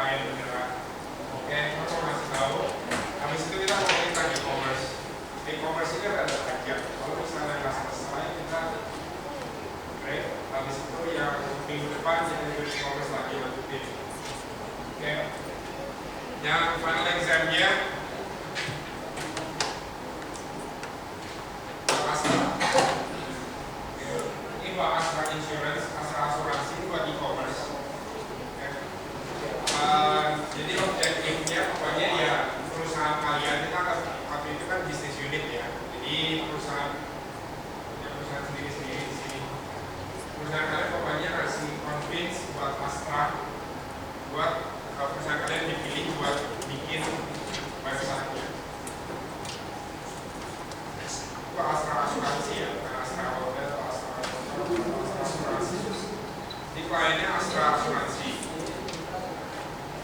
klien beneran. Oke, aku mau kasih tahu. Habis itu kita ngomongin tentang e-commerce. E-commerce ini ada pajak. Kalau misalnya nggak selesai, kita break. Habis itu yang minggu depan kita juga e-commerce lagi lanjutin. Oke. Yang final exam-nya Astra Insurance, Astra Asuransi buat e-commerce. Jadi objektifnya pokoknya ya perusahaan kalian kita waktu itu kan bisnis unit ya. Jadi perusahaan sendiri di sini. Perusahaan kalian pokoknya kasih convince buat Astra, buat perusahaan kalian dipilih buat bikin website-nya. Itu Astra Asuransi ya, bukan Astra Hotel atau Astra Asuransi. Di kliennya Astra Asuransi.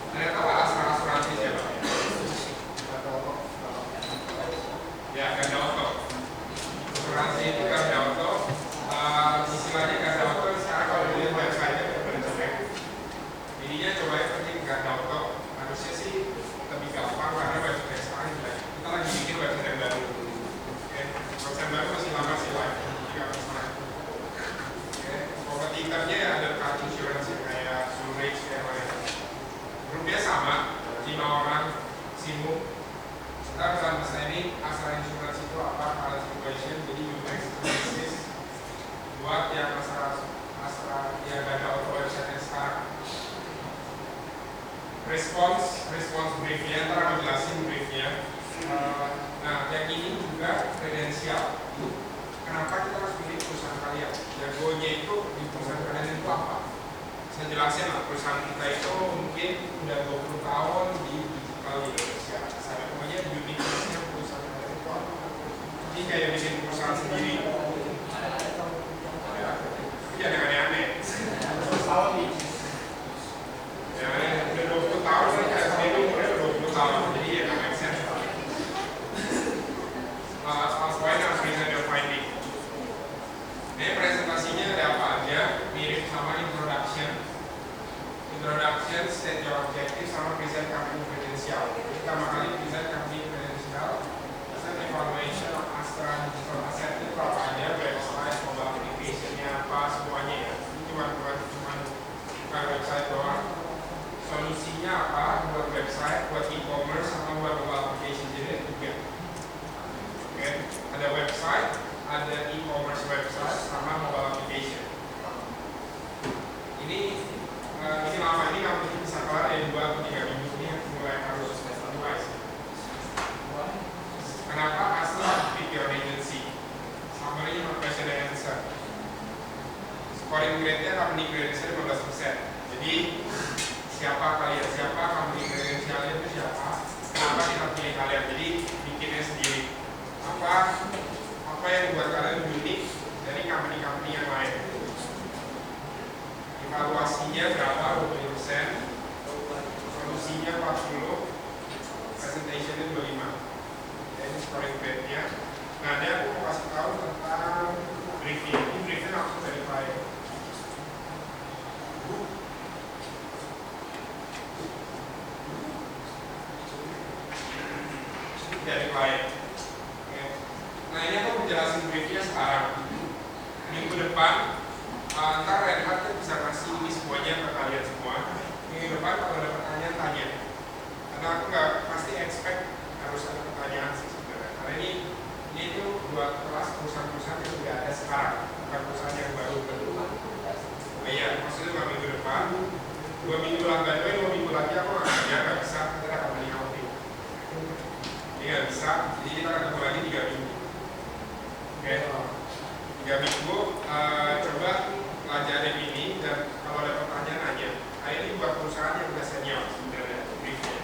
Ada tahu Astra Asuransi siapa? Ya, Ganda Auto. Asuransi itu Ganda Auto. Istilahnya Ganda Auto sekarang kalau dilihat website-nya benar-benar jelek. Jadinya coba pergi ke Ganda Auto. Harusnya sih lebih gampang karena website sekarang jelek. Kita lagi bikin website yang baru. Oke, website baru masih lama sih live. Kompetitornya ya ada kartu insurance ya, kayak Zurich kayak lain. Grupnya sama, 5 orang, Simu. Kita pesan pesan ini Astra Insurance itu apa? Current situation, jadi UX business buat yang Astra yang ada auto website yang sekarang. Response briefnya, ntar aku jelasin briefnya. Nah, yang ini juga kredensial. Kenapa kita harus pilih perusahaan kalian? Jagonya itu di perusahaan kalian itu apa? Saya jelasin lah, perusahaan kita itu mungkin udah 20 tahun di digital di Indonesia. Saya pokoknya uniqueness-nya perusahaan kalian itu apa? Jadi kayak bikin perusahaan sendiri. Ya, tapi jangan aneh-aneh. 20 tahun nih. Ya, udah 20 tahun, saya sendiri umurnya 20 tahun. Jadi ya, nggak make sense. Poinnya harus bisa finding. Ini presentasinya ada apa aja, mirip sama introduction, state your objective, sama present company credential. Pertama kali present company credential, present evaluation of Astra Digital Asset itu apa aja, website, mobile application-nya apa, semuanya ya. Ini bukan website doang. Solusinya apa buat website, buat e-commerce, sama buat mobile application, jadi juga. Oke, ada website, ada e-commerce website sama mobile application. Ini lama ini kamu bisa kelar ya 2 atau 3 minggu ini mulai harus standardize. Kenapa Astra pick your agency? Summary no question and answer. Scoring grade-nya company credential 15%. Jadi siapa kalian? Siapa company credentialnya itu siapa? Kenapa kita pilih kalian? Jadi bikinnya sendiri. Apa yang buat kalian unik dari company-company yang lain? Evaluasinya berapa? 20%, solusinya 40%, presentationnya 25%. Ini scoring grade-nya. Nah, ini aku mau kasih tahu tentang briefing. Ini briefing langsung dari klien. Dari klien. Nah, ini aku menjelaskan briefnya sekarang. Minggu depan ntar Renhard kan bisa kasih ini semuanya ke kalian semua. Minggu depan kalau ada pertanyaan tanya. Karena aku nggak pasti expect harus ada pertanyaan sih sebenarnya. Karena ini tuh buat kelas perusahaan-perusahaan yang sudah ada sekarang, bukan perusahaan yang baru. Nah, iya, maksudnya 2 minggu depan, 2 minggu lagi, 2 minggu lagi aku nggak bisa, kita akan beli outing. Ini nggak bisa, jadi kita akan ketemu lagi 3 minggu. Oke, 3 minggu coba pelajarin ini dan kalau ada pertanyaan nanya. Nah, ini buat perusahaan yang udah senior sebenarnya briefnya.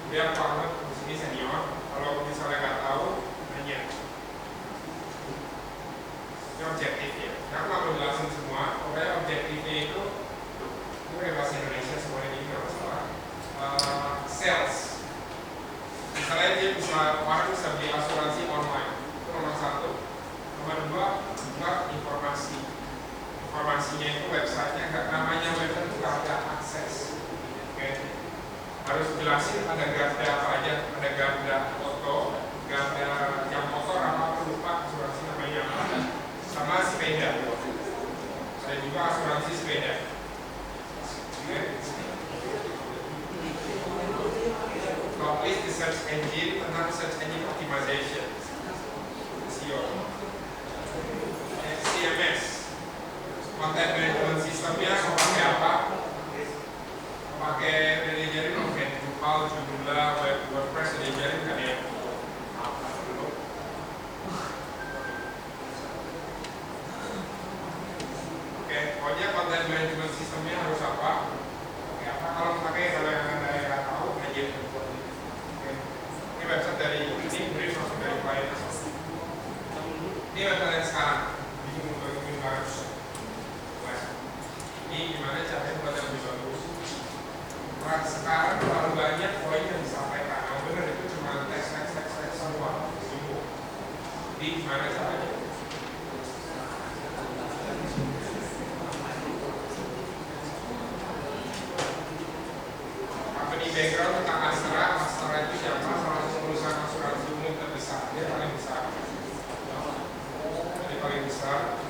Dia banget di sini senior. Kalau misalnya nggak tahu nanya. Ini objektifnya. Nah, aku nggak mau jelasin semua. Pokoknya objektifnya itu pakai bahasa Indonesia semuanya ini nggak masalah. Sales. Misalnya dia orang bisa beli asuransi online. Itu nomor 1. Nomor 2, buka informasi. Informasinya itu websitenya, namanya website itu nggak ada akses. Oke. harus jelasin ada garda apa aja, ada garda foto, garda yang motor apa aku lupa asuransi namanya apa, sama sepeda, ada juga asuransi sepeda. Complete the search engine tentang search engine optimization, SEO. CMS, content management systemnya mau pakai apa? Pakai diajarin oke, Drupal, Joomla, WordPress diajarin kan ya? Apa dulu? Oke, pokoknya content management systemnya harus apa? Oke, apa kalau yang anda nggak tahu aja. Ini website dari ini brief langsung dari klien. Ini website yang sekarang bingung bagus. Ini gimana caranya buat yang lebih bagus? Nah, sekarang terlalu banyak poin yang disampaikan. Yang benar itu cuma teks semua. Jadi gimana caranya? Apa di background tentang Astra? Astra itu siapa? Salah satu perusahaan asuransi umum terbesar. Dia paling besar. Dia paling besar.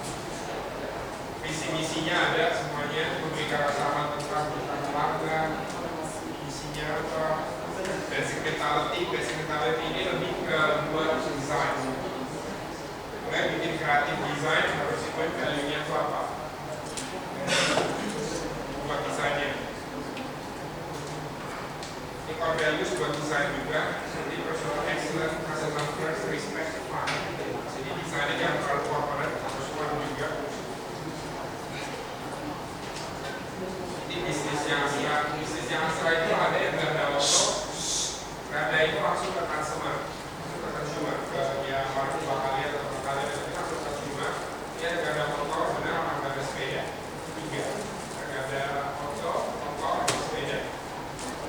Visi-misinya ada semuanya, memberikan rasa aman tentang keluarga. Isinya apa? Basic mentality ini lebih ke buat desain. Mulai bikin kreatif desain harus ikut value-nya itu apa? Buat desainnya. Ini core values buat desain juga. Jadi personal excellence, customer first, respect, fun. Jadi desainnya jangan terlalu corporate, harus fun juga. Bisnis yang Astra itu ada yang ganda auto, ganda itu langsung ke consumer, ke ya orang tua kalian atau kalian itu langsung ke consumer. Dia ganda motor, benar apa ganda sepeda? Tiga, ganda motor, sepeda.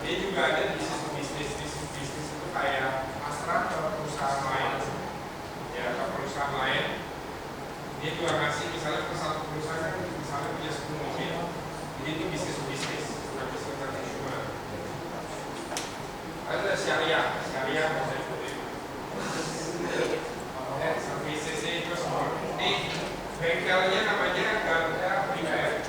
Dia juga ada di bisnis itu kayak Astra atau perusahaan lain, ya atau perusahaan lain. Dia juga ngasih misalnya ke satu perusahaan misalnya punya 10 mobil. Jadi itu bisnis, bukan bisnis konsumer. Ada syariah bahasa itu. Sampai CC itu semua. Ini bengkelnya namanya Garda Repair.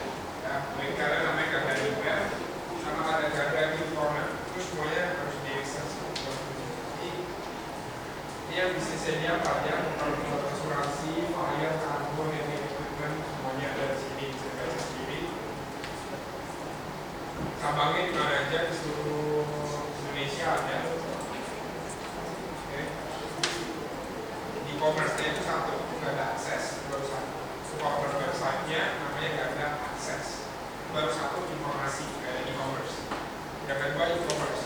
Bengkelnya namanya Garda Repair. Sama ada Garda Corner. Itu semuanya harus di-research. Ini yang bisnisnya dia apa ya? Kalau asuransi, fire, karbon, equipment, semuanya ada di sini. Bisa baca sendiri. Cabangnya di mana aja di seluruh Indonesia ada. E-commerce-nya itu satu, nggak ada akses, baru satu. Supporter website-nya namanya nggak ada akses, baru satu informasi kayak e-commerce. Yang kedua e-commerce.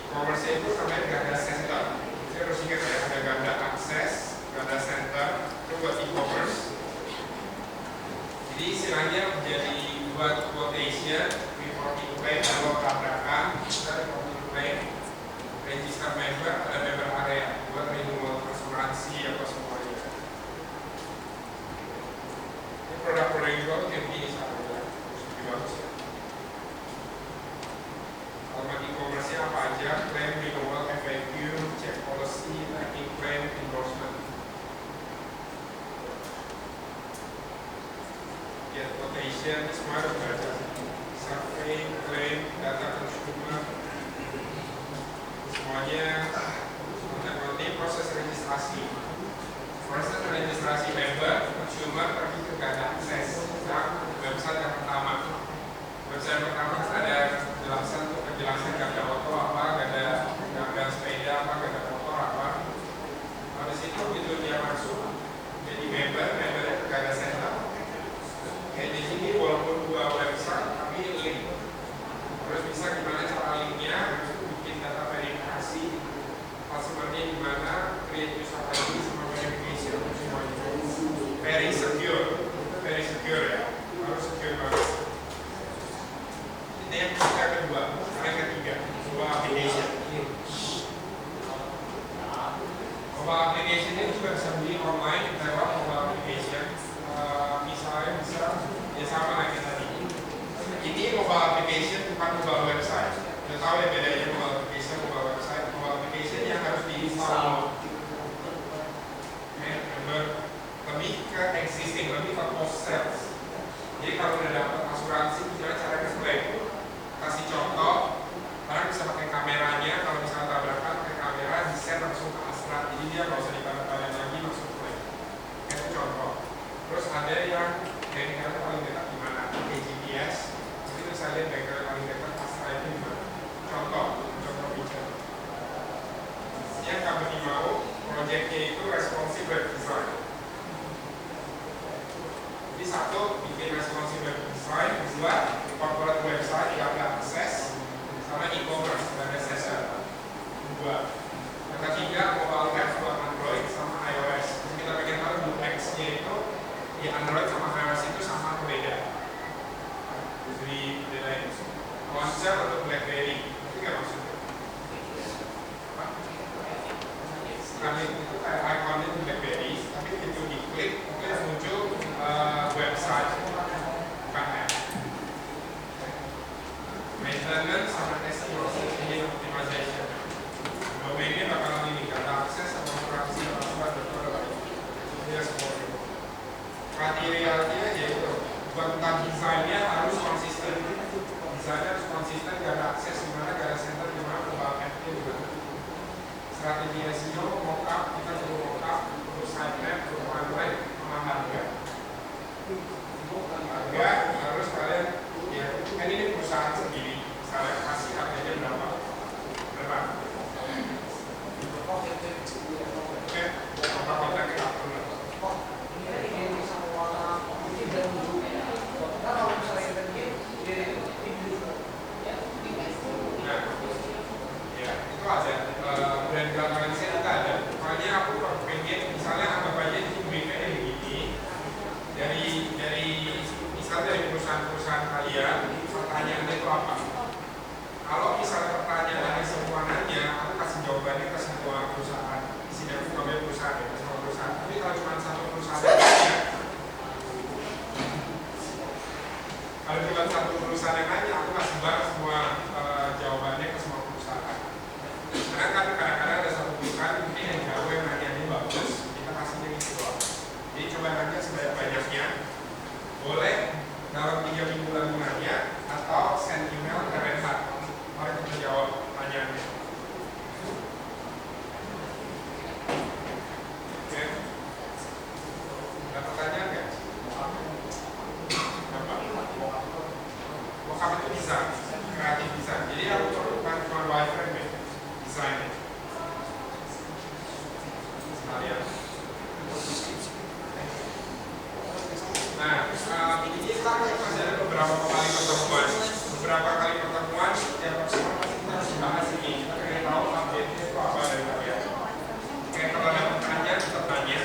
E-commerce-nya itu namanya nggak ada center. Jadi harus ingat ya, ada nggak ada akses, nggak ada center, itu buat e-commerce. Jadi istilahnya menjadi buat quotation, reporting claim, kalau tabrakan, kita reporting claim, register member, ada member area, buat renewal asuransi apa semuanya. Ini produk-produk yang juga kayak begini sahabat, lebih bagus ya. Alamat e-commerce-nya apa aja, claim, renewal, FAQ, check policy, tracking claim, endorsement. Get quotation, semua harus baca. Survey, claim, data consumer, semuanya. Nanti proses registrasi. Proses registrasi member, consumer, tapi juga ada akses. Nah, website yang pertama. Website yang pertama ada penjelasan ganda motor apa, ganda sepeda apa, ganda motor apa. Habis itu begitu dia masuk jadi membernya ganda center. Kayak di sini walaupun dua website tapi link. Terus bisa gimana cara linknya, bikin data verifikasi, passwordnya gimana, create user ID sama verification semuanya. Very secure ya, harus secure banget. Ini yang kedua, yang ketiga, mobile application. Mobile application ini juga bisa beli online lewat mobile application. Misalnya bisa ya sama kayak tadi. Ini mobile application bukan mobile website. Udah tahu ya bedanya mobile application, mobile website. Mobile application yang harus diinstal. Lebih ke existing, lebih ke post sales. Jadi kalau udah dapat asuransi, misalnya cara ngeklaim, kasih contoh, kalian bisa pakai kameranya. Kalau misalnya tabrakan pakai kamera, di-set langsung ke Astra. Jadi dia nggak usah ditanda-tandain lagi, langsung klaim. Itu contoh. Terus ada yang bengkelnya paling dekat di mana? Pakai GPS. Jadi bisa lihat bengkelnya paling dekat Astra itu di mana. Contoh feature. Yang kami mau, proyeknya itu responsive web design. Jadi satu, bikin responsive web design. Dua, corporate website yang ada akses. Sama e-commerce dan SSL. Dua. Yang ketiga, mobile apps buat Android sama iOS. Jadi kita pengen tahu UX-nya itu di Android sama iOS itu sama atau beda. Jadi bedain. Launcher atau BlackBerry. Itu nggak maksudnya? Kami itu kayak ikonnya itu BlackBerry, tapi begitu diklik itu yang muncul website, bukan app. Maintenance sama SEO, optimization. Domainnya bakalan ini, data akses sama operasi apa tidak semua itu. Kriterianya yaitu tentang desainnya harus konsisten. Desainnya harus konsisten, gak ada akses di mana, gak ada center di mana, mobile app-nya di mana. Strategi SEO, mockup, kita perlu mockup, perlu sitemap, perlu template, sama harga. Harga harus kalian, ya kan ini perusahaan sendiri, kalian kasih harganya berapa? Oke, apa kontaknya apa? Ada brand belakangnya kita ada. Makanya aku pengen misalnya anggap aja ini briefnya begini dari misalnya dari perusahaan-perusahaan kalian pertanyaannya itu apa? Kalau misalnya pertanyaannya semua nanya, aku kasih jawabannya ke semua perusahaan. Di sini aku ngambil perusahaan ya, ke semua perusahaan. Tapi kalau cuma satu perusahaan nanya, kalau cuma satu perusahaan yang nanya, aku kasih bareng semua jawabannya ke semua perusahaan. Karena kan kadang-kadang ada satu perusahaan mungkin yang jauh yang nanya bagus, kita kasihnya gitu doang. Jadi coba nanya sebanyak-banyaknya. Boleh dalam 3 minggu lagi nanya atau send email ke Renhat. Mari kita jawab pertanyaannya. Oke. Ada pertanyaan nggak? Apa? Mockup itu bisa, kreatif bisa. Jadi aku perlukan cuma wireframe ya. Desainnya sekalian. Nah, ini kita masih ada beberapa kali pertemuan yang semua pasti kita harus bahas ini. Kita pengen tahu update-nya itu apa dari kalian. Kayak kalau ada pertanyaan, kita tanya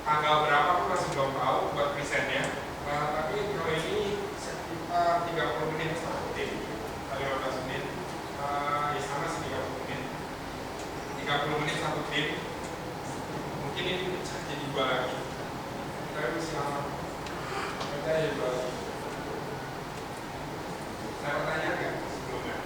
tanggal berapa aku masih belum tahu buat presentnya. Tapi kalau ini sekitar 30 menit satu tim, 15 menit. Ya sama sih 30 menit 30 menit satu tim. Mungkin ini pecah jadi 2 lagi, kita masih lama kita jadi 2 lagi. Saya pertanyaan nggak sebelumnya?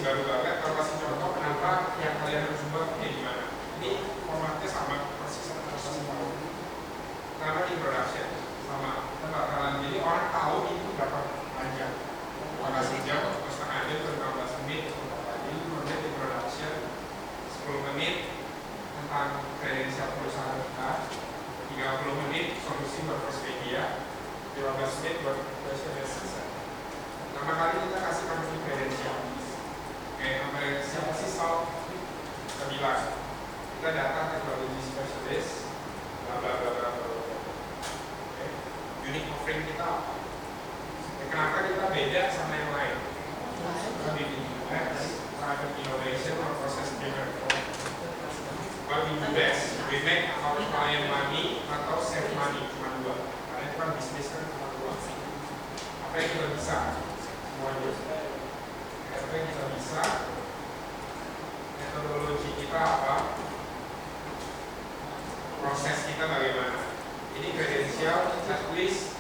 solusi baru banget. Kalau kasih contoh kenapa yang kalian harus buat kayak gimana. Ini formatnya sama persis sama karena introduction sama kita bakalan jadi orang tahu itu berapa panjang. Maka sejam atau setengah jam atau 15 menit jadi 5 menit introduction, 10 menit tentang kredensial perusahaan kita, 30 menit solusi buat first media, 15 menit buat question and answer. Pertama kali kita kasih company kredensial. Oke, siapa sih Sal? Kita bilang kita data teknologi specialist, bla bla bla bla bla. Oke, unique offering kita apa? Kenapa kita beda sama yang lain? Kita di UX, private innovation, or process driven. What we do best, we make our client money atau save money, cuma dua. Karena itu kan bisnis kan cuma dua. Apa yang kita bisa? Semuanya. Apa yang kita bisa? Metodologi kita apa? Proses kita bagaimana? Ini kredensial, checklist,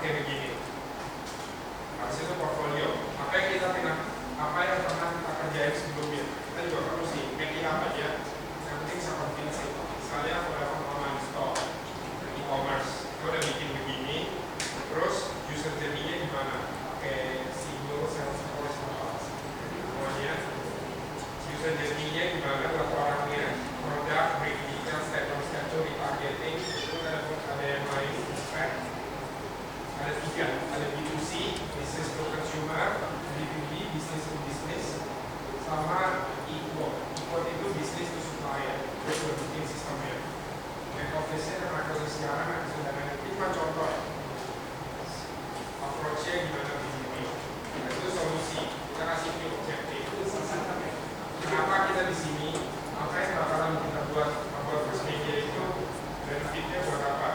kayak begini. Habis itu portfolio. Apa yang kita pernah kita kerjain sebelumnya? Kita juga perlu sih, media apa aja. Yang penting sama prinsip. Misalnya aku dapat online store, e-commerce, kita udah bikin begini. Terus user journey-nya gimana? Pakai simbol, sales force, apa? Semuanya. User journey-nya gimana buat orangnya? Produk, break detail, step-by-step, retargeting. Itu ada yang lain. Ada tiga, ada B2C, business to consumer, B2B, business to business, sama e-quote. E-quote itu business to supplier. Itu sudah bikin sistemnya. Back office-nya dan akses sekarang sudah ada. Ini cuma contoh. Approach-nya gimana di sini? Nah, itu solusi. Kita kasih view objektif. Kenapa kita di sini? Apa yang bakalan kita buat first media itu benefitnya buat apa?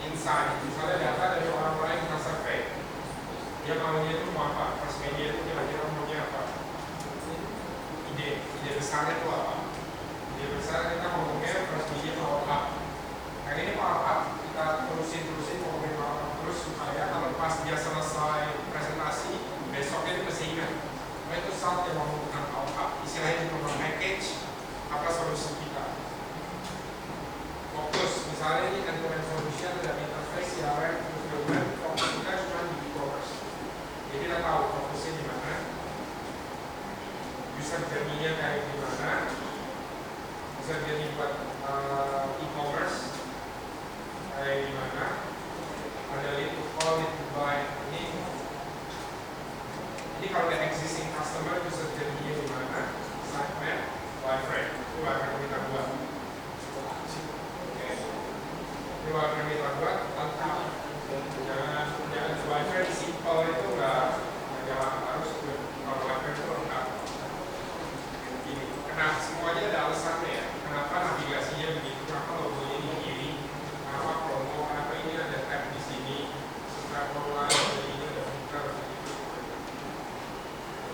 Insight, misalnya data dari orang-orang yang survei, dia maunya itu mau apa? First media itu kira-kira maunya apa? Ide besarnya itu apa? Ide besar kita ngomongnya first media power up. Yang ini power up kita terusin ngomongin power up terus supaya kalau pas dia selesai presentasi besoknya itu masih ingat. Nah itu saat yang ngomong tentang power up, istilahnya itu package apa solusi kita. Fokus, misalnya ini end-to-end solution dan interface CRM fulfillment, fokus kita cuma di e-commerce. Jadi kita tahu fokusnya di mana, user journey-nya kayak gimana, user journey buat e-commerce kayak gimana, ada lead to call, lead to buy ini. Jadi kalau ada existing customer, user journey-nya di mana, segment, wireframe, itu akan kita buat. Keluar yang kita buat lengkap. Jangan wireframe simple itu nggak jalan, harus kalau wireframe itu lengkap. Begini, kenapa semuanya ada alasannya ya? Kenapa navigasinya begitu? Kenapa logonya di kiri? Kenapa promo? Kenapa ini ada tab di sini? Kenapa ini ada filter?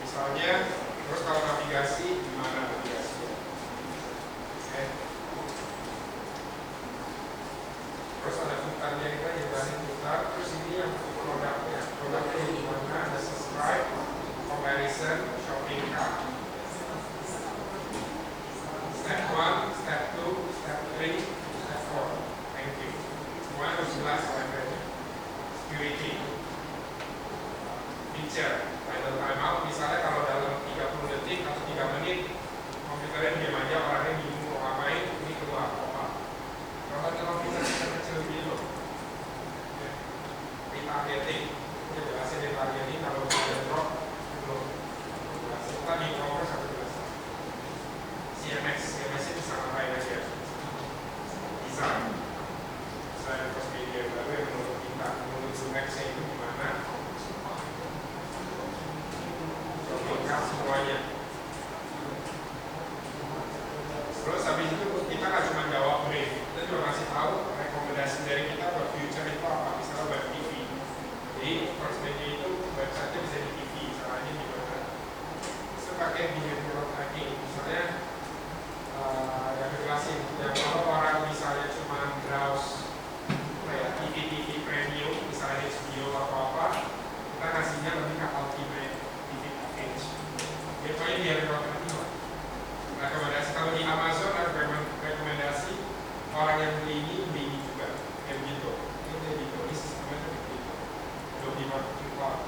Misalnya, terus kalau navigasi gimana navigasinya? Terus ada putarnya kita jelasin putar. Terus ini yang produknya di mana ada subscribe, comparison, shopping cart. Step 1, step 2, step 3, step 4. Thank you. Semua harus jelas levelnya. Security, feature, idle timeout. Misalnya kalau dalam 30 detik atau 3 menit komputernya diam aja, orangnya bingung mau ngapain, ini keluar pop-up. Kalau kita kecil gitu, retargeting, kita jelasin retargeting kalau sudah drop, belum jelasin. Kita di e-commerce satu jelasin. CMS itu bisa ngapain aja? Design first media baru yang menurut kita, menurut UX-nya itu gimana? Lengkap semuanya. Terus habis itu kita nggak cuma jawab brief, kita juga kasih tahu rekomendasi dari kita buat future itu apa, misalnya web TV. Jadi first media itu website-nya bisa di TV, caranya gimana? Bisa pakai behavioral tracking, misalnya yang jelasin, yang kalau orang misalnya cuma browse TV premium, misalnya HBO atau apa, kita kasihnya lebih ke ultimate TV package. Dia di marketing cloud.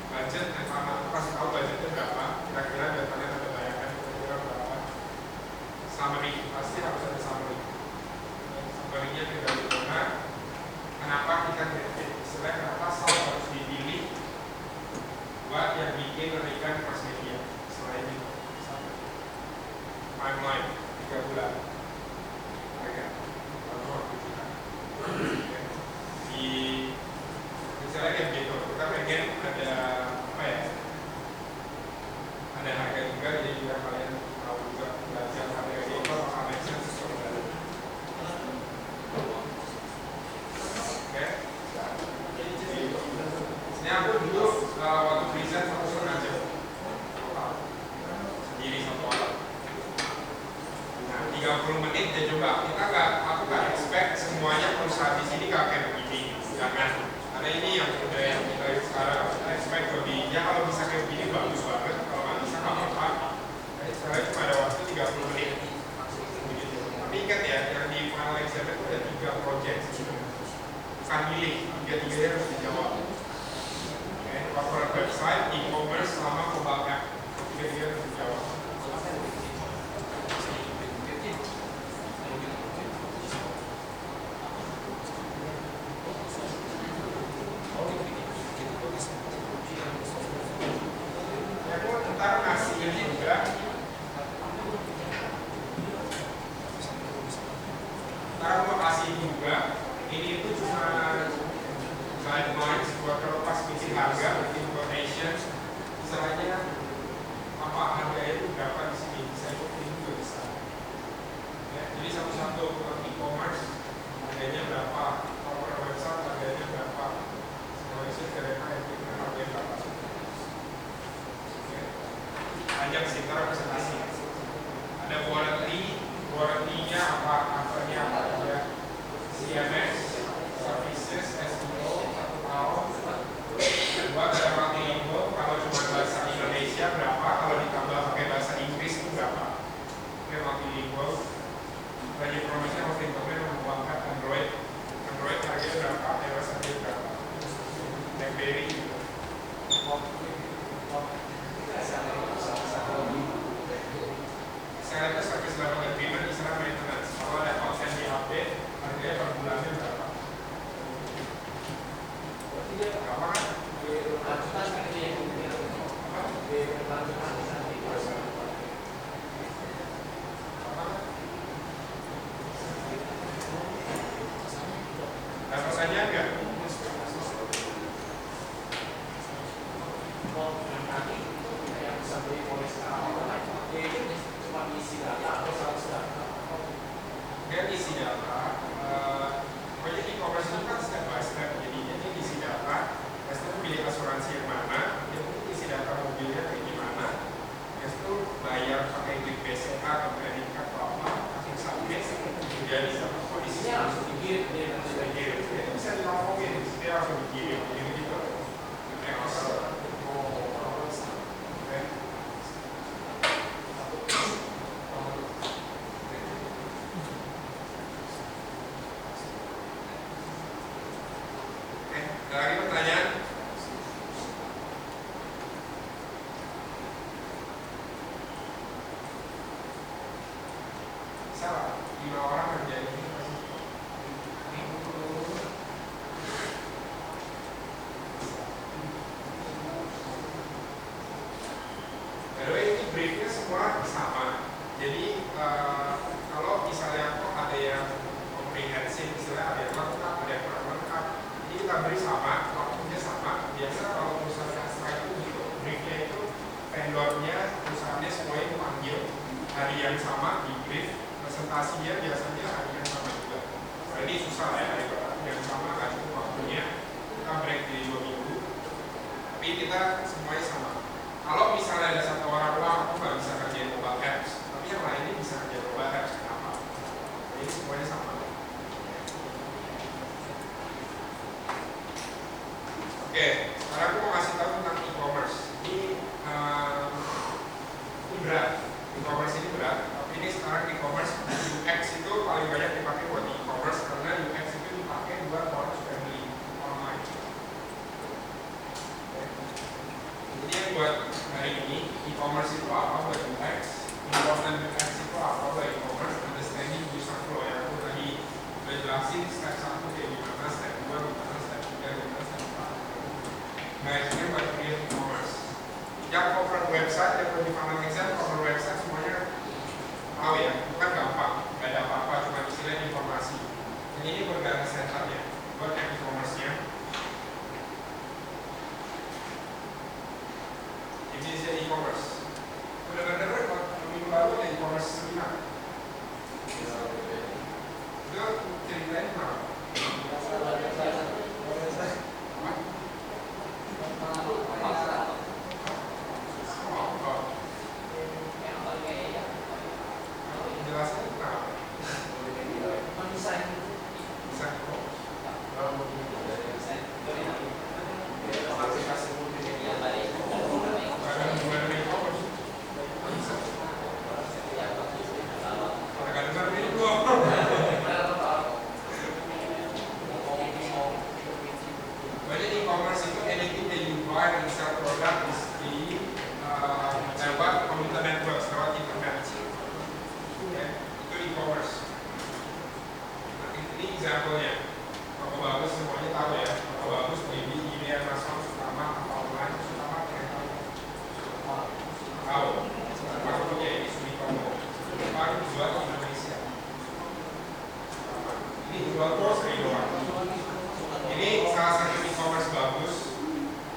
Budget, aku kasih tahu budgetnya berapa, kira-kira biar kalian ada bayangan kira-kira berapa. Summary, pasti harus ada summary. Summary-nya tinggal di mana. Kenapa kita creative? Istilahnya kenapa SAL harus dipilih buat yang bikin ngerikan mass media. Selain itu, timeline 3 bulan. Mereka di misalnya kayak gitu, kita pengen ada apa ya? Ada harga juga, jadi juga kalian tahu juga belajar harga itu apa make sense sesuatu. Oke. Ini aku dulu waktu present 1,5 jam sendiri satu orang. Nah, 30 menit dia coba. Aku nggak expect semuanya perusahaan di sini kayak begini. Jangan. Karena ini yang udah yang kita sekarang kita expect lebih. Ya kalau bisa kayak begini bagus banget. Kalau nggak bisa nggak apa-apa. Sekarang cuma ada waktu 30 menit. Begitu. Tapi ingat ya, yang di final exam itu ada 3 project. Bukan milih, 3-3-nya harus dijawab. Corporate website, e-commerce, sama mobile app. 3-3 harus dijawab. Ntar ngasih ini juga. Ntar aku mau kasih juga. Ini itu cuma guidelines buat kalau pas bikin harga, bikin quotation, misalnya apa harganya itu berapa di sini, bisa ikutin juga bisa. Ya, jadi satu-satu e-commerce harganya berapa, corporate website harganya berapa, semua itu kira-kira harganya berapa. Banyak sih, ntar aku bisa kasih. Ada warranty-nya apa-apanya apa aja, CMS, services, SEO, 1 tahun. Kedua ada multilingual, kalau cuma bahasa Indonesia berapa, kalau ditambah pakai bahasa Inggris itu berapa. Oke, multilingual. Banyak promosinya multilingual mengembangkan Android harganya berapa, iOS harganya berapa. BlackBerry gitu. Sekarang itu service level agreement istilah maintenance. Kalau ada konten di update, harganya per bulannya berapa? Berapa kan? Dapat saja enggak? Dia isi data, pokoknya e-commerce itu kan step by step. Jadi dia isi data, itu pilih asuransi yang mana, dia isi data mobilnya kayak gimana, itu bayar pakai duit BCA atau kredit card atau apa, kasih submit, kemudian bisa kondisinya langsung dikirim, itu bisa dilaporkan, dia langsung dikirim, gitu. Ada lagi pertanyaan? Salah, 5 orang kerja ini ini briefnya semua sama. Jadi kalau misalnya kok ada yang komprehensif, misalnya ada yang lengkap, ada yang kurang lengkap, ini kita beri sama, waktunya sama. Biasa kalau misalnya setelah itu gitu, briefnya itu vendornya, perusahaannya semuanya dipanggil hari yang sama di brief, presentasinya biasanya hari yang sama juga. Nah ini susah ya, hari yang sama kan waktunya, kita break di 2 minggu, tapi kita semuanya sama. Kalau misalnya ada satu orang, aku nggak bisa kerjain mobile apps, tapi yang lainnya bisa kerjain mobile apps, kenapa? Jadi semuanya sama. Oke, sekarang aku mau kasih tahu tentang e-commerce. Ini berat, e-commerce ini berat. Tapi ini sekarang e-commerce UX itu paling banyak dipakai buat e-commerce karena UX itu dipakai buat orang supaya beli online. buat hari ini, e-commerce itu apa buat UX, important UX itu apa buat e-commerce, understanding user flow yang aku tadi udah jelasin step 1 kayak gimana, step 2 gimana, step 3 gimana, step 4. Nah, ini buat create e-commerce. Yang cover website, yang lebih funnel exam, cover website semuanya tahu ya, bukan gampang, gak ada apa-apa, cuma istilah informasi. Dan ini bergaya setupnya buat yang e-commerce-nya. Indonesia e-commerce. Udah dengar minggu lalu ada e-commerce seminar. Itu ceritain kenapa? Jelaskan kenapa? Desain kok? Ini salah satu e-commerce bagus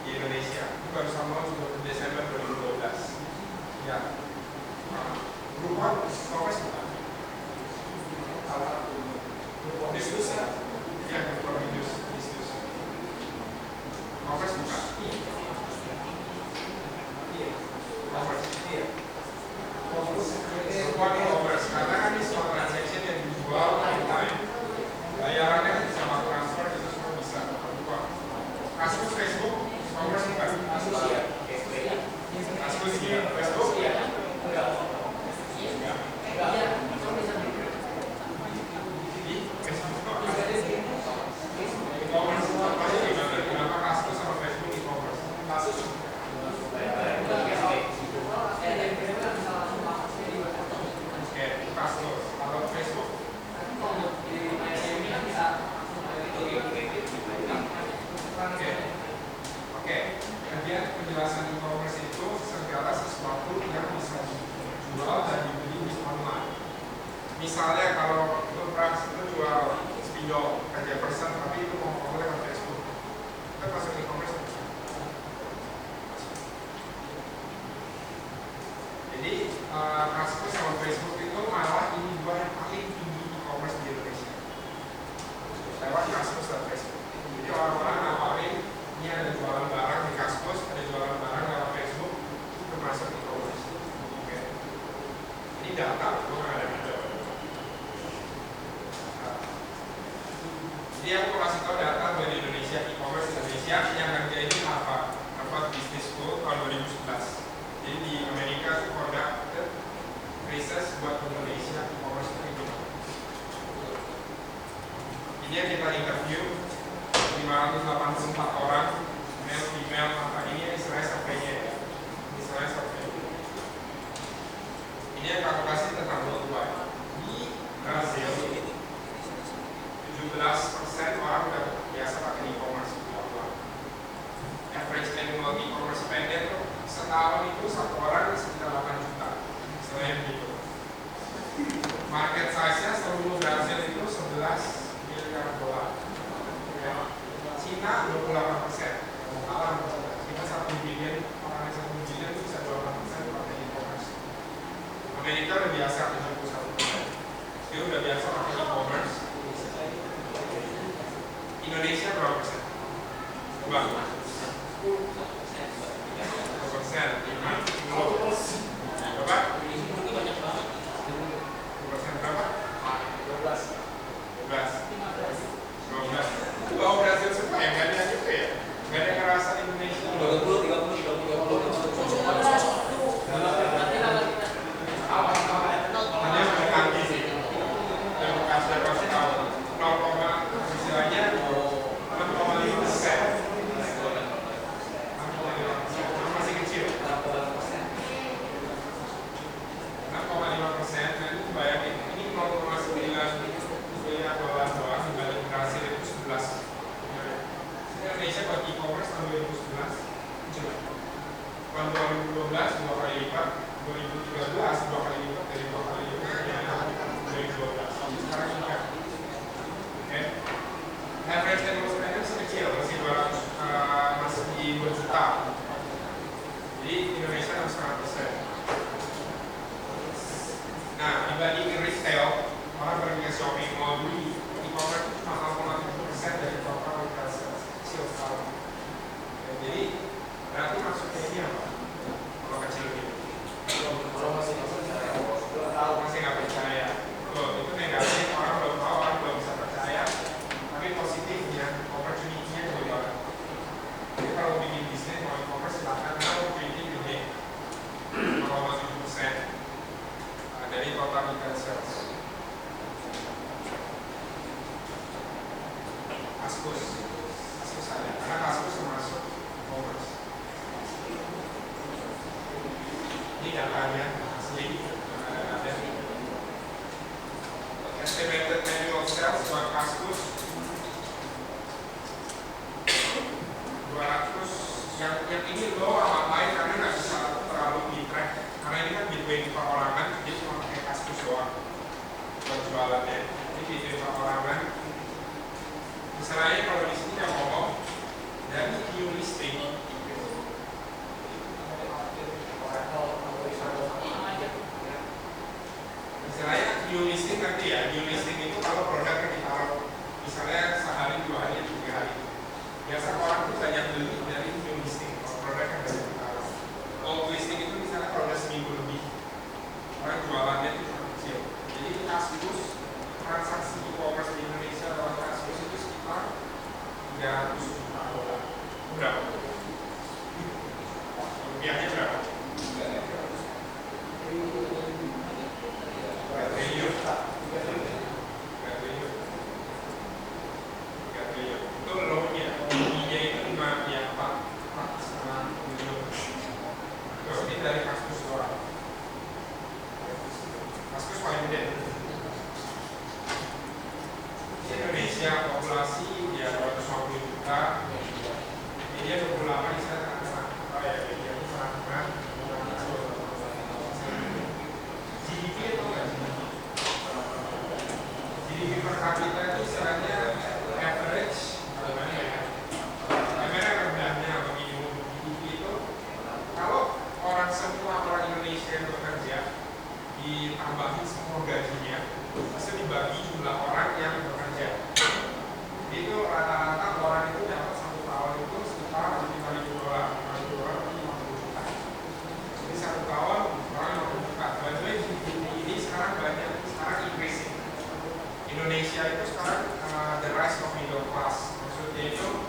di Indonesia. Ini baru sama Desember 2012. Ya, Groupon e-commerce bukan? Bisnis ya? Ya, Groupon bisnis. E-commerce bukan? E-commerce. Groupon e-commerce karena kan ini semua transaction yang dijual online. Bayarannya kan bisa bank transfer, itu semua bisa. Kasus Facebook, e-commerce bukan? Kasus iya. Kasus iya. Facebook iya. E-commerce apa aja gimana? Kenapa kasus sama Facebook e-commerce? Kasus kasus kalau Facebook Oke. Kemudian penjelasan e-commerce itu segala sesuatu yang bisa dijual dan dibeli di online. Misalnya kalau lu jual spidol kerja persen tapi itu mau lewat Facebook, itu masuk e-commerce. Jadi kasus sama Facebook itu malah ini dua yang paling tinggi e-commerce di Indonesia. Lewat kasus dan Facebook. Jadi orang-orang nawarin ini ada jualan barang di Kaskus, ada jualan barang lewat Facebook, itu termasuk e-commerce. Oke. Ini data, gue nggak ada video. Jadi aku kasih tahu data dari Indonesia, e-commerce Indonesia yang ngerjain apa? Harvard Business School tahun 2011. Jadi di Amerika itu conducted research buat Indonesia e-commerce itu. Ini yang kita interview 584 orang, male, female, apa ini istilahnya survei-nya ya. Istilahnya survei. Ini yang kalkulasi tentang worldwide. Di Brazil 17% orang udah biasa pakai e-commerce. Average annual e-commerce spending tuh setahun itu satu orang sekitar 8 juta. Selain begitu. Market size-nya seluruh Brazil itu 11 miliar dolar. Cina 28%. Kalah kita 1 billion, orang yang 1 billion itu bisa 28% pakai e-commerce. Amerika udah biasa 71%. Dia udah biasa pakai e-commerce. Indonesia berapa persen? Coba. 2%, 5%, berapa? Ini banyak banget. 2% berapa? 12. 12. Oh, Brazil semua ya, nggak ada juga ya? Nggak ada yang ngerasa Indonesia 30. hanya mendekati sih. Dan kasih tahu 0, istilahnya 6,5%. Masih kecil. 100%. Nah, dibanding retail, orang pergi ke shopping mall beli e-commerce itu cuma 0,7% dari total retail sales, kecil sekali. Jadi berarti maksudnya ini apa? Kalau kecil gitu. Kalau masih nggak percaya, itu negatif. Orang belum tahu, orang belum bisa percaya. Tapi positifnya, opportunity-nya juga banget. Jadi kalau bikin bisnis mau e-commerce silakan, karena opportunity gede, 0,7% dari total retail sales. Kaskus ada, karena Kaskus termasuk e-commerce. Ini datanya asli, ada. Estimated annual sales buat Kaskus 200. Yang ini low amat lain karena nggak bisa terlalu di-track, karena ini kan bitcoin perorangan, jadi cuma pakai Kaskus doang buat jualannya. Ini bitcoin perorangan. Misalnya kalau di sini yang ngomong dari new listing, misalnya new listing nanti ya, new listing itu kalau produknya ditaruh misalnya sehari, 2 hari, 3 hari. Biasa orang tuh banyak beli dari new listing, kalau produk yang baru ditaruh. Old listing itu misalnya kalau udah seminggu lebih, orang jualannya itu sangat kecil. Jadi Kaskus, transaksi e-commerce di Indonesia lewat Kaskus itu sekitar 300 juta dolar. Berapa? Rupiahnya berapa? 3 triliun. Itu low-nya. Tingginya itu 5, ya 4,5 triliun. Terus ini dari Kaskus doang. Kaskus paling gede. Indonesia populasi ya 250 juta. Media 28 bisa terkena. Oh ya, media itu sangat GDP itu enggak GDP per kapita itu istilahnya average gimana ya? Gimana rendahnya atau minimum GDP itu kalau semua orang Indonesia yang bekerja ditambahin semua gajinya, bisa dibagi jumlah orang yang bekerja. Itu rata-rata orang itu dapat 1 tahun itu sekitar $5.000 50 juta. Jadi 1 tahun orang 50 juta. By ini sekarang banyak, sekarang increasing. Indonesia itu sekarang the rise of middle class. Maksudnya itu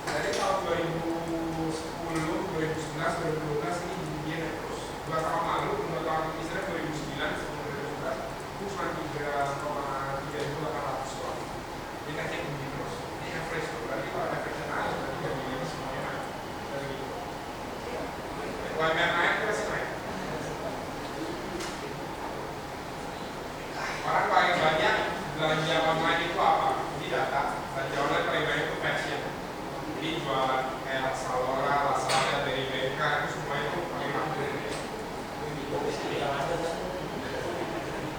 dari tahun 2010, 2011, 2012 ini dia naik terus. 2 tahun lalu, 2 tahun misalnya 2009, 2012 itu cuma 3,800 doang. Ini naiknya tinggi terus. Ini average, berarti kalau average naik, berarti gajinya semuanya naik. Dari gitu. UMR naik, pasti naik. Orang paling banyak belanja online itu apa? Ini data. Belanja online paling banyak itu fashion. Jadi jualan kayak Salora, Lazada, dari BK itu semua itu paling banyak.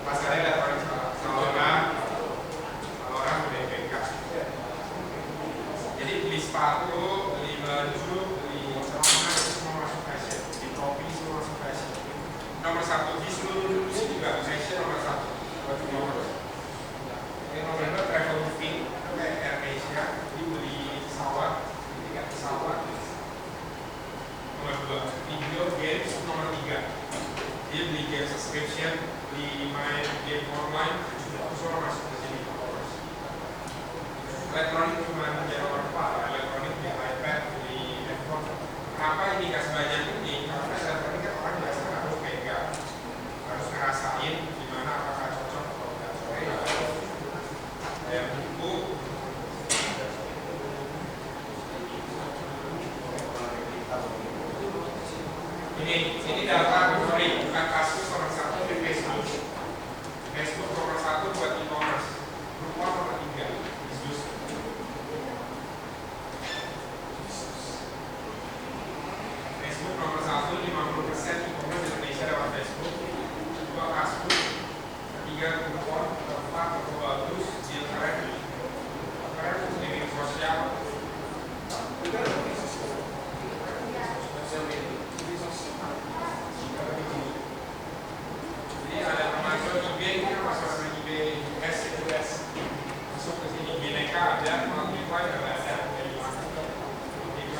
Pasarnya datang Salora, dari BK. Jadi beli sepatu, beli baju, beli celana itu semua masuk fashion. Di topi semua masuk fashion. Nomor 1 di seluruh dunia juga fashion nomor 1. Yang nomor 2 travel booking, itu kayak AirAsia, jadi beli pesawat, beli tiket pesawat. Nomor 2 video games nomor 3, dia beli game subscription, beli main game online, itu semua masuk ke sini. Elektronik cuma jadi nomor 4, elektronik beli iPad, beli handphone. Kenapa ini nggak sebanyak ini? Karena elektronik kan orang biasa harus pegang, harus ngerasain gimana, apakah cocok atau enggak. Kayak buku, ini data sorry, bukan Kaskus nomor 1 di Facebook. Facebook nomor 1 buat e-commerce, Groupon nomor 3 di Zus. Facebook nomor 1 50% e-commerce di Indonesia lewat Facebook. 2 Kaskus, 3 Groupon, 4 Toko Bagus, Deal Keren, media sosial.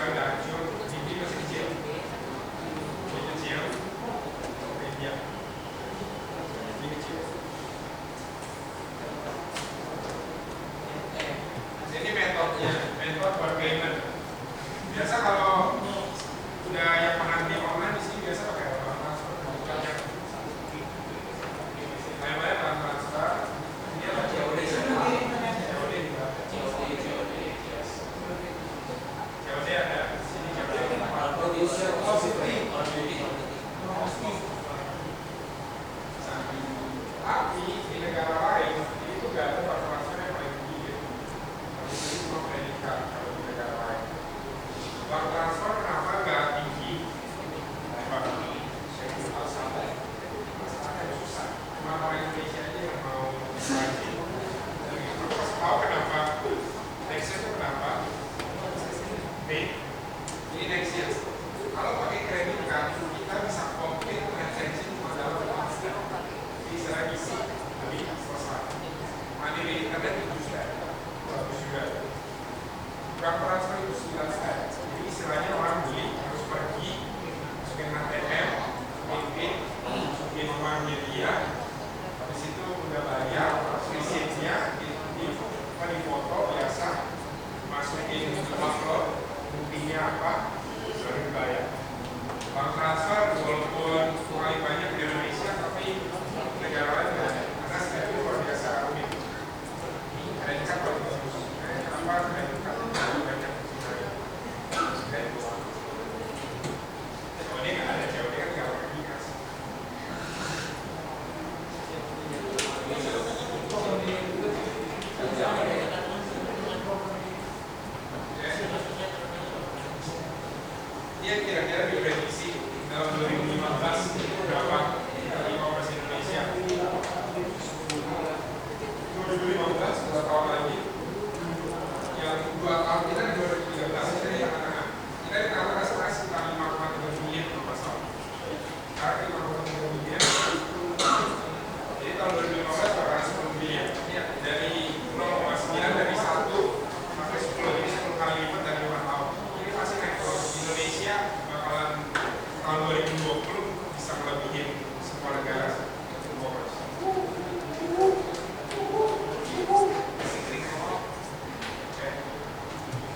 Saya udah hancur, ini masih kecil. Ini kecil. Media. Ini kecil. Ini metodenya, metode for payment. Biasa kalau udah yang pernah di online di sini biasa pakai bank transfer. Namanya bank transfer. Ini apa COD? COD juga. COD ada. Sini COD. Tapi di negara lain itu nggak ada bank transfer yang paling tinggi. Itu cuma kredit card kalau di negara lain. Bank transfer kenapa nggak tinggi? Masalahnya susah. Cuma orang Indonesia aja yang mau rajin. Terus tahu kenapa? Nextnya itu kenapa? Ini nextnya. Kalau pakai kredit card kita bisa complete transaction cuma dalam waktu. Bisa isi lebih selesai. Mandiri internet itu juga bagus juga. Bank transfer itu 9 step. Jadi istilahnya orang beli harus pergi masukin ATM, pin, masukin uang media, habis itu udah bayar, receipt-nya di foto biasa, masukin upload, buktinya apa, baru dibayar. Bank transfer walaupun paling banyak di Indonesia, tapi negara lain nggak ada, karena step itu luar biasa rumit. Kredit card bagus. Kenapa kredit card banyak digunakan? COD nggak ada, COD kan nggak pakai dikasih. Dia kira-kira diprediksi dalam 2015 berapa e-commerce Indonesia? 2015 2 tahun lagi, yang 2 tahun kita di 2013 kita di tengah-tengah. Kita di tengah-tengah sekarang sekitar 5,3 miliar kalau nggak salah. Sekarang 5,3 miliar. Jadi tahun 2015 sekarang 10 miliar. Dari 0,9 dari 1 sampai 10, jadi 10 kali lipat dari 5 tahun. Ini pasti naik terus. Indonesia bakalan tahun 2020 bisa melebihin semua negara e-commerce.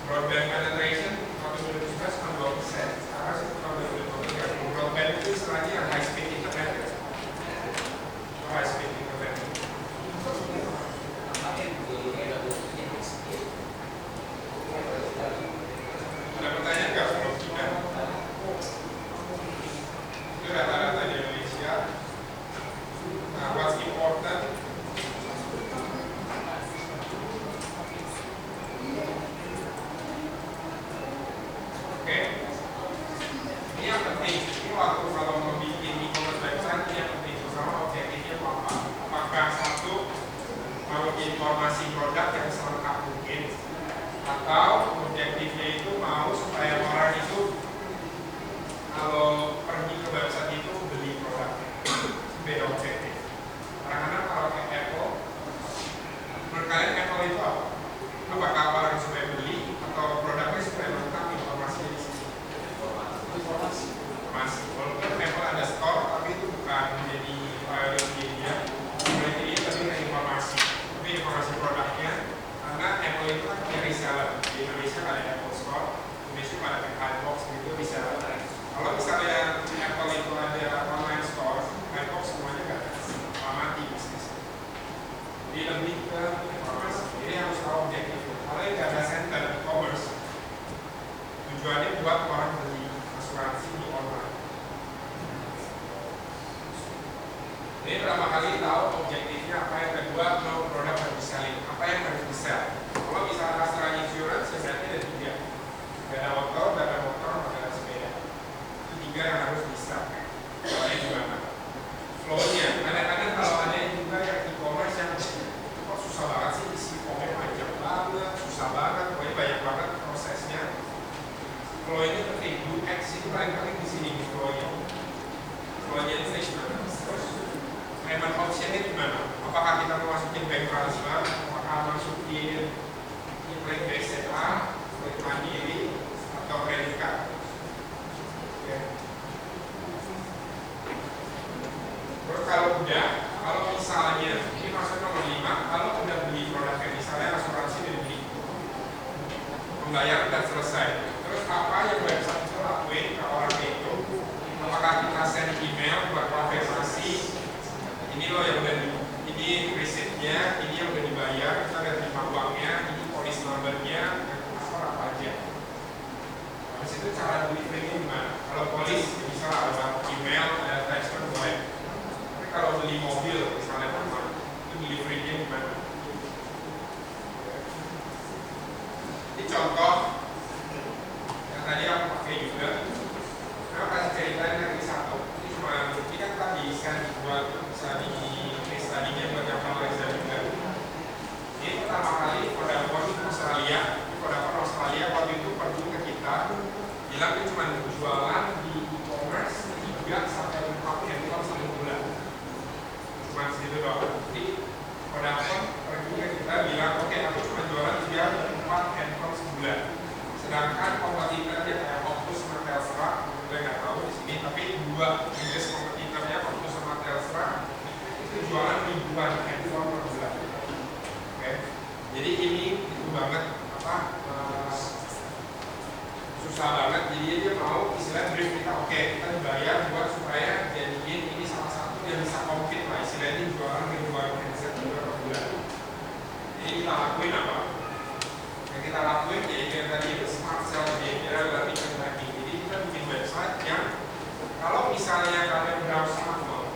Broadband penetration tahun 2019 kan 2%. Sekarang sih tahun 2020 broadband itu istilahnya yang high speed internet ya. High speed internet. Ada pertanyaan nggak sebelum kita? Itu rata-rata di Indonesia. Nah, what's important? Oke, ini yang penting. Ini waktu kalau mau bikin e-commerce website ini yang penting. Terutama objektifnya apa? Apakah satu mau informasi produk yang selengkap mungkin, atau objektifnya itu mau supaya orang itu kalau pergi ke website itu beli produknya. Beda objektif. Kadang-kadang kalau kayak Apple, menurut kalian Apple itu apa? Apakah orang supaya beli atau produknya supaya lengkap informasinya di sini? Informasi. Walaupun Apple ada store, tapi itu bukan menjadi priority dia. Priority dia tapi kan informasi. Tapi informasi produknya, karena Apple itu kan punya reseller. Di Indonesia ada Apple Store, di Indonesia ada iBox gitu bisa. Kalau misalnya Apple itu ada online store, iBox semuanya nggak ada, mati bisnis. Jadi lebih ke informasi. Jadi harus tahu objektif. Kalau yang nggak ada center e-commerce, tujuannya buat orang beli asuransi di online. Ini pertama kali tahu objektifnya apa, yang kedua mau produk harus selling, apa yang harus di-sell. Kalau misalnya asuransi insurance, berarti ada 3. Ada motor, ada ada sepeda. Itu 3 yang harus di-sell. Soalnya gimana? Flow-nya, kadang-kadang kalau ada juga yang e-commerce yang kok susah banget sih, isi formnya panjang banget, susah banget, pokoknya banyak banget prosesnya. Flow ini penting, UX itu paling di sini di flow-nya. Flow-nya itu gimana? Terus payment option-nya gimana? Apakah kita mau masukin bank transfer, apakah masukin klik BCA, klik mandiri, atau kredit kalau misalnya ini masuk nomor 5, kalau udah beli produknya, misalnya asuransi udah beli, pembayaran udah selesai, terus apa yang website itu lakuin ke orang itu? Apakah kita send email buat konfirmasi, ini loh yang udah ini receipt-nya, ini yang udah dibayar, kita lihat terima uangnya, ini policy number-nya, apa aja. Habis itu cara delivery-nya gimana? Kalau polis bisa ada email, ada text boleh. Tapi kalau beli mobil misalnya teman, itu delivery-nya gimana? Ini contoh yang tadi aku pakai juga. Saya kasih ceritain lagi satu. Ini kan tadi desain buat bisa di case tadinya buat yang Malaysia juga. Ini pertama kali Vodafone Australia. Vodafone Australia waktu itu pergi ke kita, bilang dia cuma jualan di e-commerce 3 sampai 4 handphone satu bulan. Cuma segitu doang. Jadi Vodafone pergi ke kita bilang, oke, aku cuma jualan 3-4 handphone sebulan. Sedangkan kompetitornya kayak Optus sama Telstra, gue nggak tahu di sini, tapi dua jenis kompetitornya Optus sama Telstra itu jualan ribuan handphone per bulan. Oke, jadi ini itu banget susah banget. Jadi dia mau istilah brief kita, oke, kita dibayar buat supaya jadiin ini salah satu yang bisa compete lah, istilahnya jualan ribuan handset juga per bulan. Jadi kita lakuin apa? Yang kita lakuin ya tadi itu smart sell behavior learning and tracking. Jadi kita bikin website yang kalau misalnya kalian browse smartphone,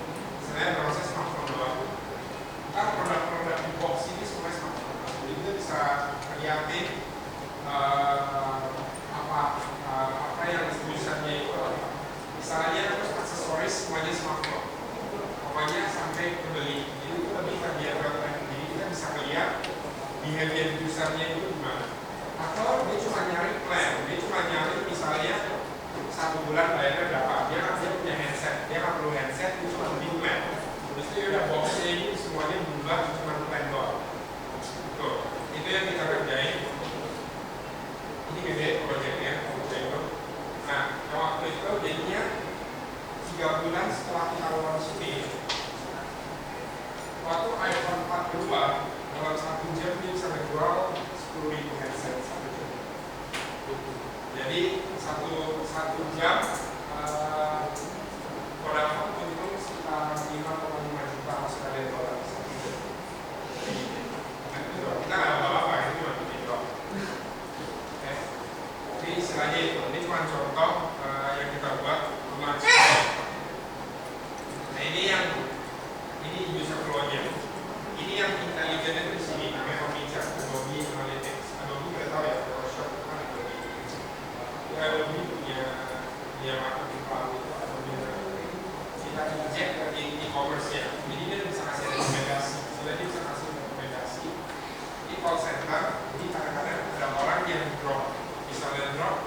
saya browse smartphone doang, kita produk-produk di box ini semua smartphone. Jadi kita bisa liatin apa yang tulisannya itu apa. Misalnya terus aksesoris semuanya smartphone, pokoknya sampai kebeli. Jadi itu lebih ke behavior tracking. Jadi kita bisa lihat behavior usernya itu gimana. Atau dia cuma nyari plan, dia cuma nyari misalnya 1 bulan bayarnya berapa, dia punya handset, dia nggak perlu handset, dia cuma beli plan. Terus dia udah boxnya ini semuanya berubah cuma plan doang. Tuh, itu yang kita kerjain. Ini gede proyeknya, nah waktu itu jadinya 3 bulan setelah kita launch ini, waktu iPhone 4 keluar, dalam 1 jam dia bisa menjual 10.000 handset 1 jam. Jadi satu jam Vodafone untung sekitar 5,5 juta Australian dollar 1 jam. Kita nggak apa-apa, itu cuma bikin doang. Jadi istilahnya itu, ini cuma contoh yang kita buat launch. Nah ini user flow-nya. Ini yang intelijen itu di sini, namanya Omnichart, Adobe Analytics. Adobe kita tahu ya, Photoshop kan Adobe. Adobe punya marketing cloud itu, Adobe Analytics. Kita inject ke e-commerce-nya. Jadi dia bisa kasih rekomendasi. Jadi dia bisa kasih rekomendasi di call center. Jadi kadang-kadang ada orang yang drop, misalnya drop,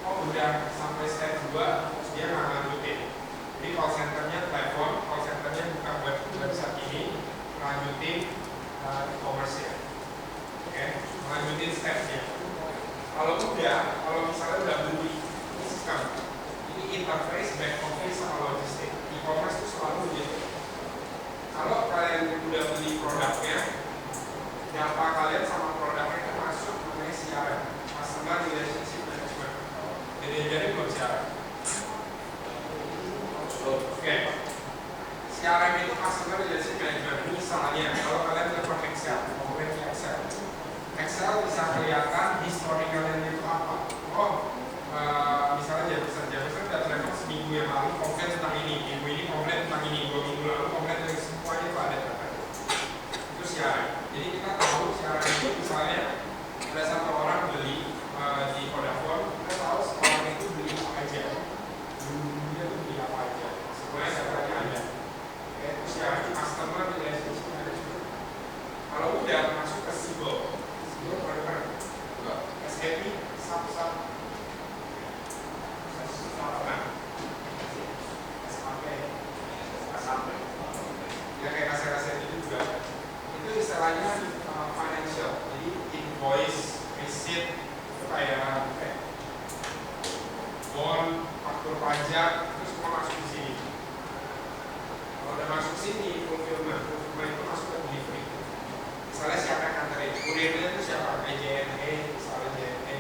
udah sampai step 2, dia nggak lanjutin. Jadi call centernya telepon, call centernya buka website ini, lanjutin e-commerce-nya. Oke, lanjutin step-nya. Kalau misalnya udah beli sistem, ini interface, back office, sama logistik. E-commerce itu selalu begitu. Kalau kalian udah beli produknya, data kalian sama produknya itu masuk namanya CRM, Customer Relationship Management. Jadi belum CRM. Oke. CRM itu Customer Relationship Management. Misalnya, kalau kalian telepon Excel, ngomongin Excel bisa kelihatan histori kalian itu apa. Misalnya Jefferson udah telepon seminggu yang lalu komplain tentang ini, minggu ini komplain tentang ini, 2 minggu lalu komplain dari semuanya itu ada data. Itu CRM. Jadi kita tahu CRM itu misalnya ada satu orang beli di Vodafone, kita tahu orang itu beli apa aja, dia tuh beli apa aja, semuanya datanya ada. Itu CRM, Customer Relationship Management. Kalau udah masuk ke SIBO pernah SAP SAP ya kayak kaset itu juga itu istilahnya financial. Jadi invoice, receipt itu kayak bond, faktur pajak itu semua masuk di sini. Kalau udah masuk sini fulfillment itu masuk ke delivery. Misalnya siapa yang nganterin, kurirnya itu siapa? JNE, misalnya JNE.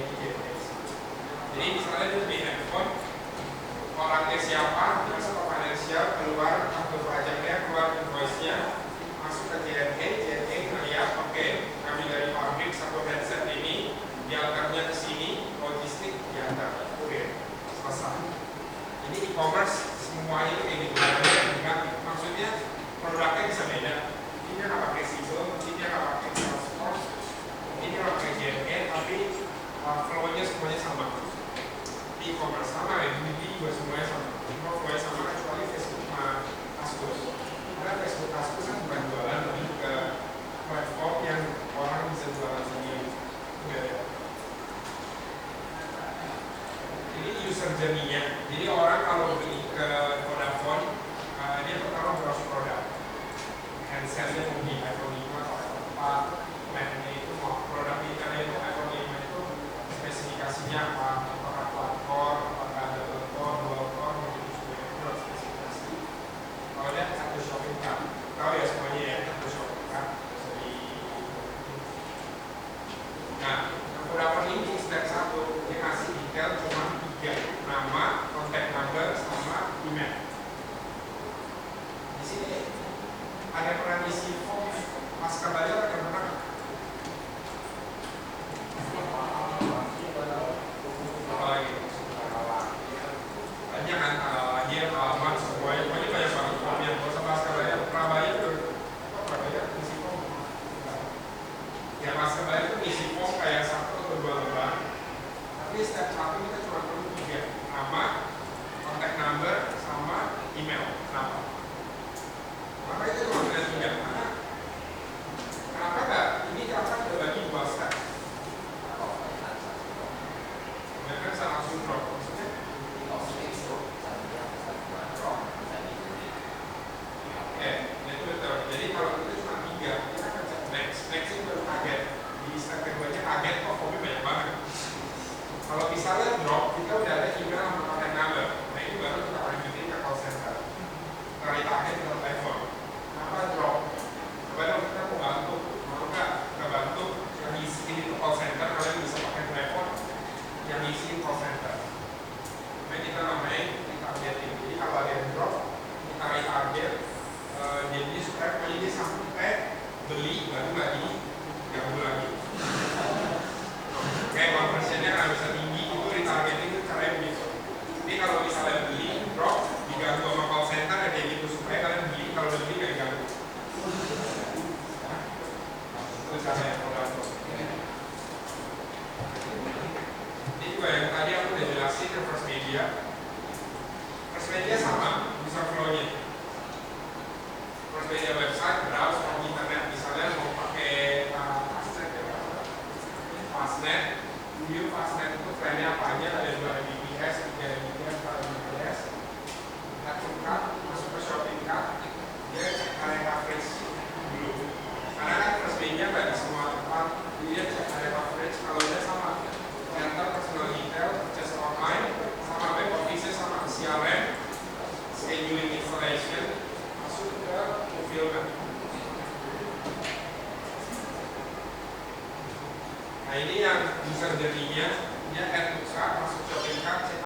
Jadi misalnya dia beli handphone, orangnya siapa, masuk ke financial, keluar kartu pajaknya, keluar invoice-nya, masuk ke JNE ngeliat, oke, kami dari pabrik satu headset ini, diantarnya ke sini, logistik diantar, kurir, selesai. Jadi e-commerce semuanya itu kayak gitu, maksudnya produknya bisa beda. Ini nggak pakai Siebel, ini nggak pakai Salesforce, ini nggak pakai JNE, tapi flow-nya semuanya sama. E-commerce sama ya, ini juga semuanya sama. Semuanya sama kecuali Facebook sama Kaskus. Karena Facebook Kaskus kan bukan jualan, tapi juga platform yang orang bisa jualan sendiri. Ini user journey-nya. Jadi orang kalau beli ke Vodafone, dia pertama browse produk. Handsetnya mau di iPhone 5 atau iPhone 4, Mac-nya itu mau produk internet itu iPhone 5 itu spesifikasinya apa? Apakah quad-core, apakah double core, dual core, begitu semuanya itu spesifikasi. Kalau dia satu shopping cart, tahu ya semuanya ya, satu shopping cart. Nah, Vodafone ini step 1 dia kasih detail cuma 3, nama, kontak number, sama email. Di sini ada pernah isi form pasca bayar ada pernah? Apalagi banyak kan dia alamat semuanya, pokoknya banyak banget form yang kalau pasca bayar, prabayar itu apa prabayar isi form? Ya pasca bayar itu isi form kayak 1 atau 2 lembar. Tapi step 1 kita cuma perlu 3, nama, kontak number, sama email. Kenapa? Kenapa itu cuma ada 3? Kenapa enggak? Ini akan terbagi 2 step. Mereka bisa langsung drop. Maksudnya? Itu betul. Jadi kalau kita cuma 3, kita akan next itu baru kaget. Di step keduanya kaget kok kopi banyak banget. Kalau misalnya drop, kita udah ada email sama kontak number. Nah itu baru kita lanjutin ke call center. Setelah itu akhirnya kita telepon. Kenapa drop? Coba dong kita mau bantu. Mau nggak? Kita bantu. Yang isi itu call center, kalian bisa pakai telepon. Yang isi call center. Nah kita namanya targeting. Jadi kalau ada yang drop, kita target. Jadi supaya dia sampai beli, baru nggak diganggu lagi. Kayak conversionnya kalau bisa tinggi, itu retargeting itu caranya begitu. Jadi kalau misalnya beli, drop, diganggu sama call center ya kayak gitu supaya kalian beli, kalau udah beli nggak diganggu. Itu caranya produk. Ini juga yang tadi aku udah jelasin ke First Media. First Media sama, bisa flow-nya. First Media website, browse ke internet, misalnya mau pakai Fastnet, view Fastnet itu trennya apa aja, ada 2 Mbps, 3 Mbps, 4 Mbps. Add to cart, masuk ke shopping cart, dia cek area coverage dulu. Karena kan First Media nggak di semua tempat, dia cek area coverage. Kalau dia sama, enter personal detail, purchase online, sama back office, sama CRM, scheduling installation, masuk ke fulfillment. Nah ini yang user journey-nya, dia add to cart, masuk shopping cart,